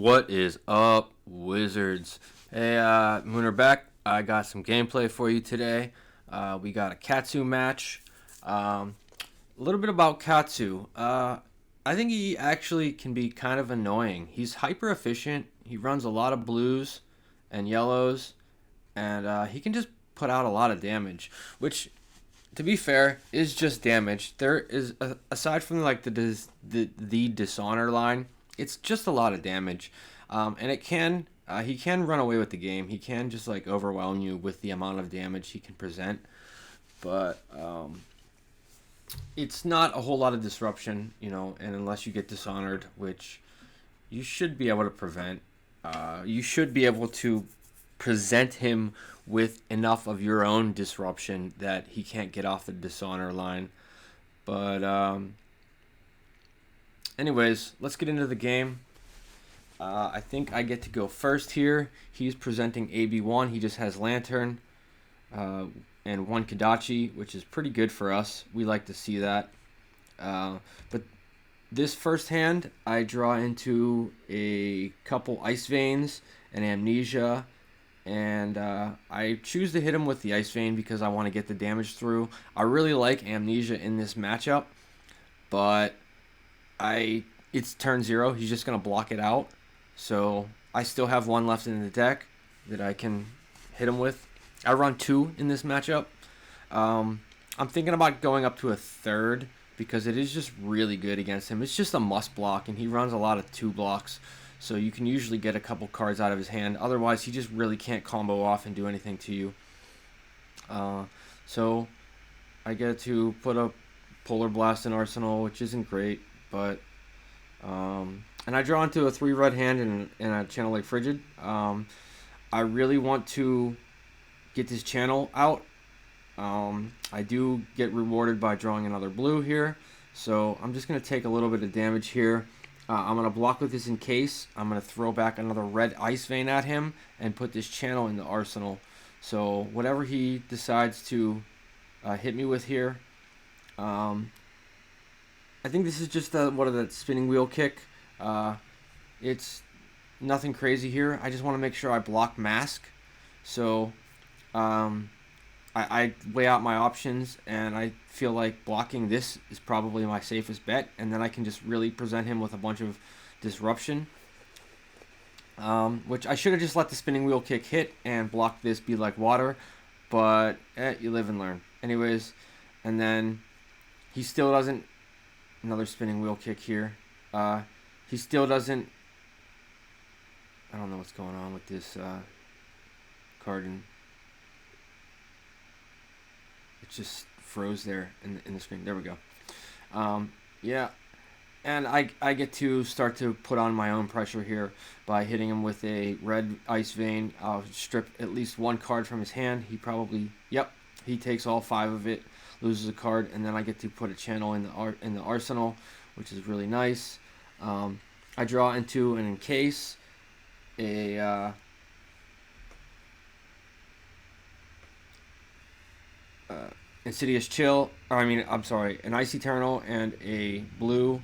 What is up, Wizards? Hey, Mooner back. I got some gameplay for you today. We got a Katsu match. A little bit about Katsu. I think he actually can be kind of annoying. He's hyper efficient. He runs a lot of blues and yellows, and he can just put out a lot of damage, which, to be fair, is just damage. There is aside from like the dishonor line, it's just a lot of damage, and it can he can run away with the game. He can just like overwhelm you with the amount of damage he can present, but it's not a whole lot of disruption, and unless you get dishonored, which you should be able to prevent, you should be able to present him with enough of your own disruption that he can't get off the dishonor line. But anyways, let's get into the game. I think I get to go first here. He's presenting AB1. He just has Lantern and one Kadachi, which is pretty good for us. We like to see that. But this first hand, I draw into a couple Ice Veins and Amnesia, and I choose to hit him with the Ice Vein because I want to get the damage through. I really like Amnesia in this matchup, but it's turn 0. He's just going to block it out. So I still have one left in the deck that I can hit him with. I run 2 in this matchup. I'm thinking about going up to a 3rd because it is just really good against him. It's just a must block, and he runs a lot of 2 blocks. So you can usually get a couple cards out of his hand. Otherwise, he just really can't combo off and do anything to you. So I get to put a Polar Blast in Arsenal, which isn't great. But and I draw into a 3 red hand and a Channel Lake Frigid. I really want to get this channel out. I do get rewarded by drawing another blue here. So I'm just going to take a little bit of damage here. I'm going to block with this in case. I'm going to throw back another red Ice Vein at him and put this channel in the arsenal. So whatever he decides to hit me with here, I think this is just what of that spinning wheel kick. It's nothing crazy here. I just want to make sure I block mask. So I weigh out my options, and I feel like blocking this is probably my safest bet, and then I can just really present him with a bunch of disruption, which I should have just let the spinning wheel kick hit and block this Be Like Water, but you live and learn. Anyways, and then he still doesn't, another spinning wheel kick here, he still doesn't, I don't know what's going on with this card, and it just froze there in the screen. There we go. Yeah, and I get to start to put on my own pressure here by hitting him with a red Ice Vein. I'll strip at least one card from his hand. He probably, yep, he takes all 5 of it, loses a card, and then I get to put a channel in the arsenal, which is really nice. I draw into an encase, a Insidious Chill, an Ice Eternal, and a blue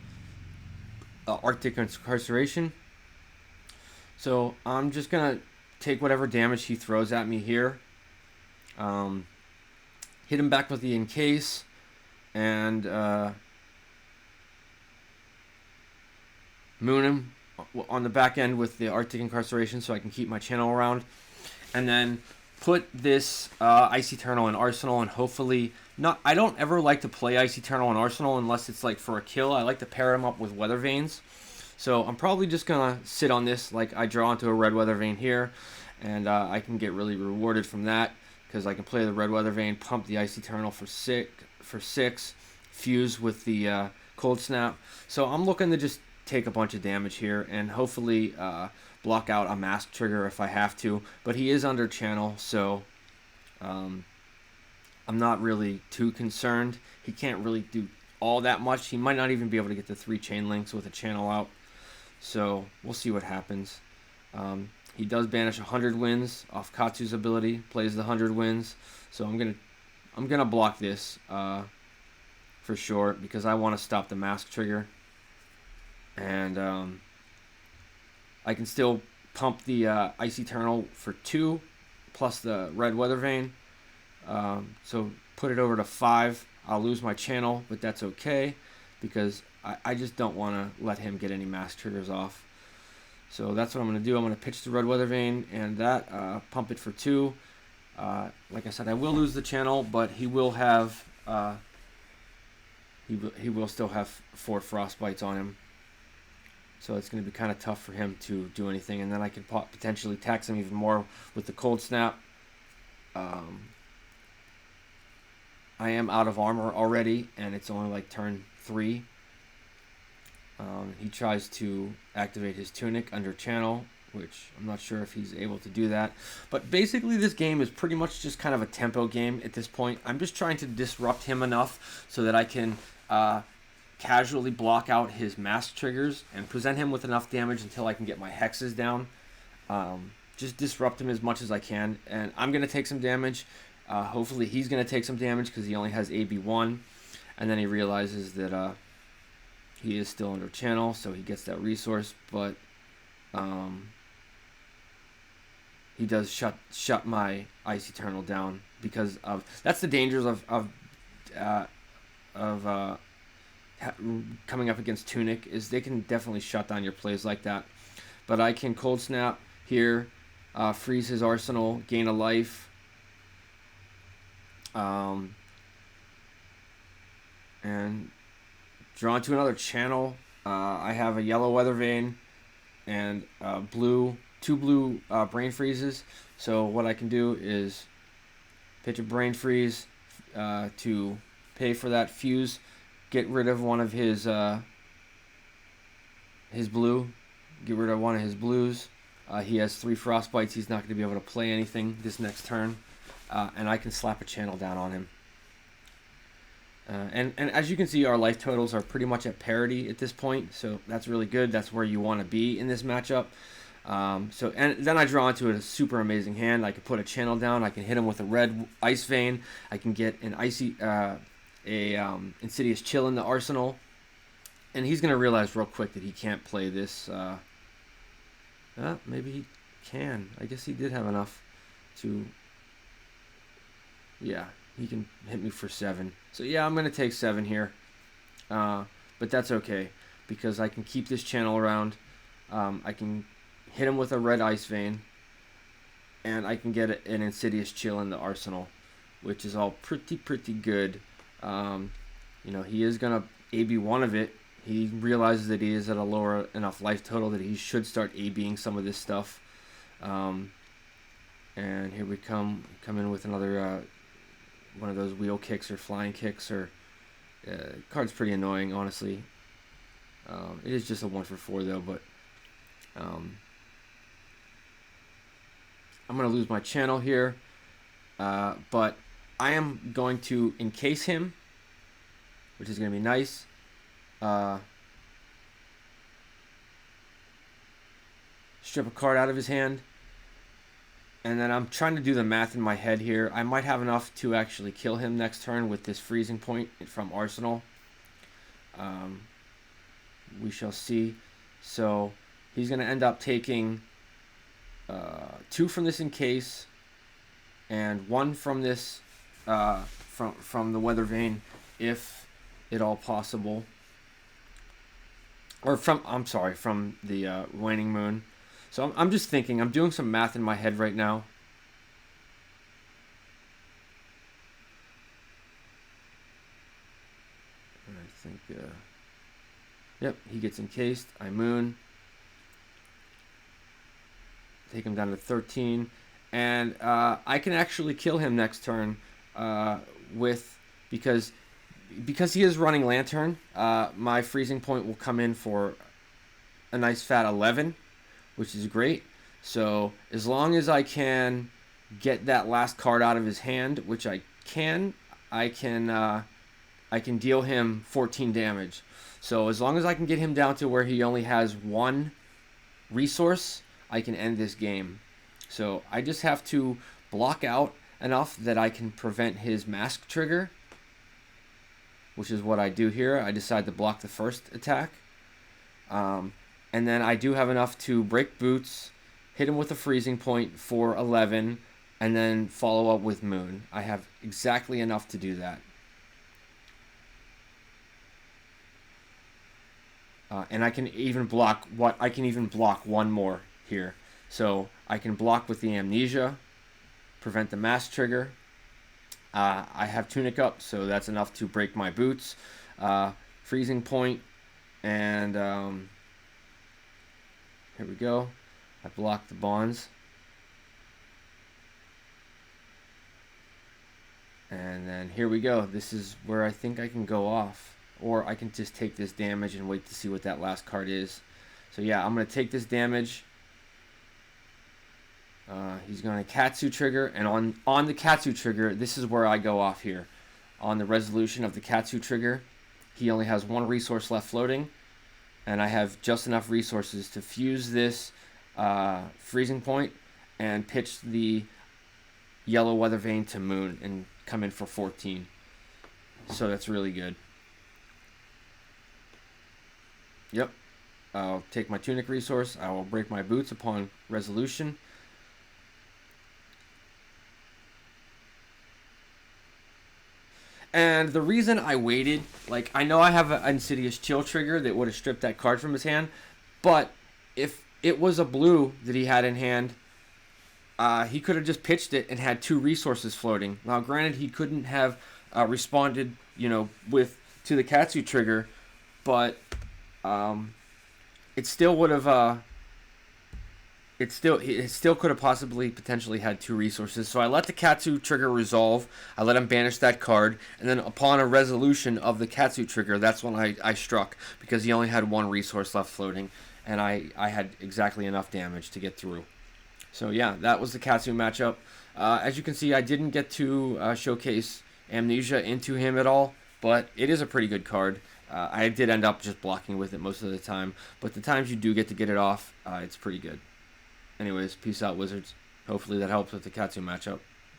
Arctic Incarceration. So I'm just going to take whatever damage he throws at me here, hit him back with the Encase, and moon him on the back end with the Arctic Incarceration so I can keep my channel around, and then put this Ice Eternal in Arsenal, and hopefully not. I don't ever like to play Ice Eternal in Arsenal unless it's like for a kill. I like to pair him up with Weather Veins. So I'm probably just going to sit on this. Like, I draw into a red Weather Vein here, and I can get really rewarded from that because I can play the red Weather Vein, pump the Ice Eternal for 6, fuse with the Cold Snap. So I'm looking to just take a bunch of damage here and hopefully block out a mask trigger if I have to, but he is under channel, so I'm not really too concerned. He can't really do all that much. He might not even be able to get the 3 chain links with a channel out, so we'll see what happens. He does banish 100 wins off Katsu's ability, plays the 100 wins, so I'm gonna block this for sure because I want to stop the mask trigger. And I can still pump the Ice Eternal for 2 plus the Red Weather Vane. So put it over to 5. I'll lose my channel, but that's okay because I just don't want to let him get any mask triggers off. So that's what I'm going to do. I'm going to pitch the Red Weather Vane and that, pump it for 2. Like I said, I will lose the channel, but he will have he will still have 4 frostbites on him. So it's going to be kind of tough for him to do anything, and then I could potentially tax him even more with the cold snap. I am out of armor already, and it's only like turn 3. He tries to activate his tunic under channel, which I'm not sure if he's able to do that. But basically this game is pretty much just kind of a tempo game at this point. I'm just trying to disrupt him enough so that I can casually block out his mask triggers and present him with enough damage until I can get my hexes down. Just disrupt him as much as I can, and I'm going to take some damage. Hopefully he's going to take some damage because he only has AB1, and then he realizes that he is still under channel, so he gets that resource, but he does shut my Ice Eternal down because of that's the dangers of coming up against Tunic, is they can definitely shut down your plays like that. But I can cold snap here, freeze his arsenal, gain a life, and draw into another channel. I have a yellow Weather Vane and two blue brain freezes. So what I can do is pitch a brain freeze to pay for that fuse, get rid of one of his blue, get rid of one of his blues. He has 3 frostbites. He's not going to be able to play anything this next turn, and I can slap a channel down on him. And as you can see, our life totals are pretty much at parity at this point, so that's really good. That's where you want to be in this matchup. And then I draw into a super amazing hand. I can put a channel down. I can hit him with a red Ice Vein. I can get an Insidious Chill in the arsenal, and he's gonna realize real quick that he can't play this. Maybe he can. I guess he did have enough to. Yeah, he can hit me for 7. So yeah, I'm gonna take 7 here, but that's okay because I can keep this channel around. I can hit him with a red Ice Vein, and I can get an Insidious Chill in the arsenal, which is all pretty good. He is gonna AB one of it. He realizes that he is at a lower enough life total that he should start ABing some of this stuff. And here we come in with another one of those wheel kicks or flying kicks, or card's pretty annoying, honestly. It is just a 1 for 4 though, but I'm gonna lose my channel here, but I am going to encase him, which is gonna be nice. Strip a card out of his hand, and then I'm trying to do the math in my head here. I might have enough to actually kill him next turn with this freezing point from Arsenal. We shall see. So he's going to end up taking 2 from this encase and 1 from this from the Weather Vane, if at all possible. Or from the Waning Moon. So I'm just thinking, I'm doing some math in my head right now. I think, yep, he gets encased. I Moon. Take him down to 13. And I can actually kill him next turn because he is running Lantern. My freezing point will come in for a nice fat 11, which is great. So as long as I can get that last card out of his hand, which I can deal him 14 damage. So as long as I can get him down to where he only has 1 resource, I can end this game. So I just have to block out enough that I can prevent his mask trigger, which is what I do here. I decide to block the first attack. And then I do have enough to break boots, hit him with a freezing point for 11, and then follow up with Moon. I have exactly enough to do that. And I can even block one more here. So I can block with the Amnesia, prevent the mass trigger. I have Tunic up, so that's enough to break my boots. Freezing point, and here we go. I block the bonds. And then here we go. This is where I think I can go off. Or I can just take this damage and wait to see what that last card is. So yeah, I'm going to take this damage. He's going to Katsu trigger. And on the Katsu trigger, this is where I go off here. On the resolution of the Katsu trigger, he only has one resource left floating. And I have just enough resources to fuse this freezing point and pitch the yellow weather vane to Moon and come in for 14. So that's really good. Yep. I'll take my Tunic resource. I will break my boots upon resolution. And the reason I waited, like, I know I have an Insidious Chill trigger that would have stripped that card from his hand, but if it was a blue that he had in hand, he could have just pitched it and had 2 resources floating. Now, granted, he couldn't have responded, to the Katsu trigger, but it still would have. It still could have possibly potentially had 2 resources. So I let the Katsu trigger resolve. I let him banish that card, and then upon a resolution of the Katsu trigger, that's when I struck, because he only had 1 resource left floating, and I had exactly enough damage to get through. So yeah, that was the Katsu matchup. As you can see, I didn't get to showcase Amnesia into him at all, but it is a pretty good card. I did end up just blocking with it most of the time, but the times you do get to get it off, it's pretty good. Anyways, peace out, Wizards. Hopefully that helps with the Katsu matchup.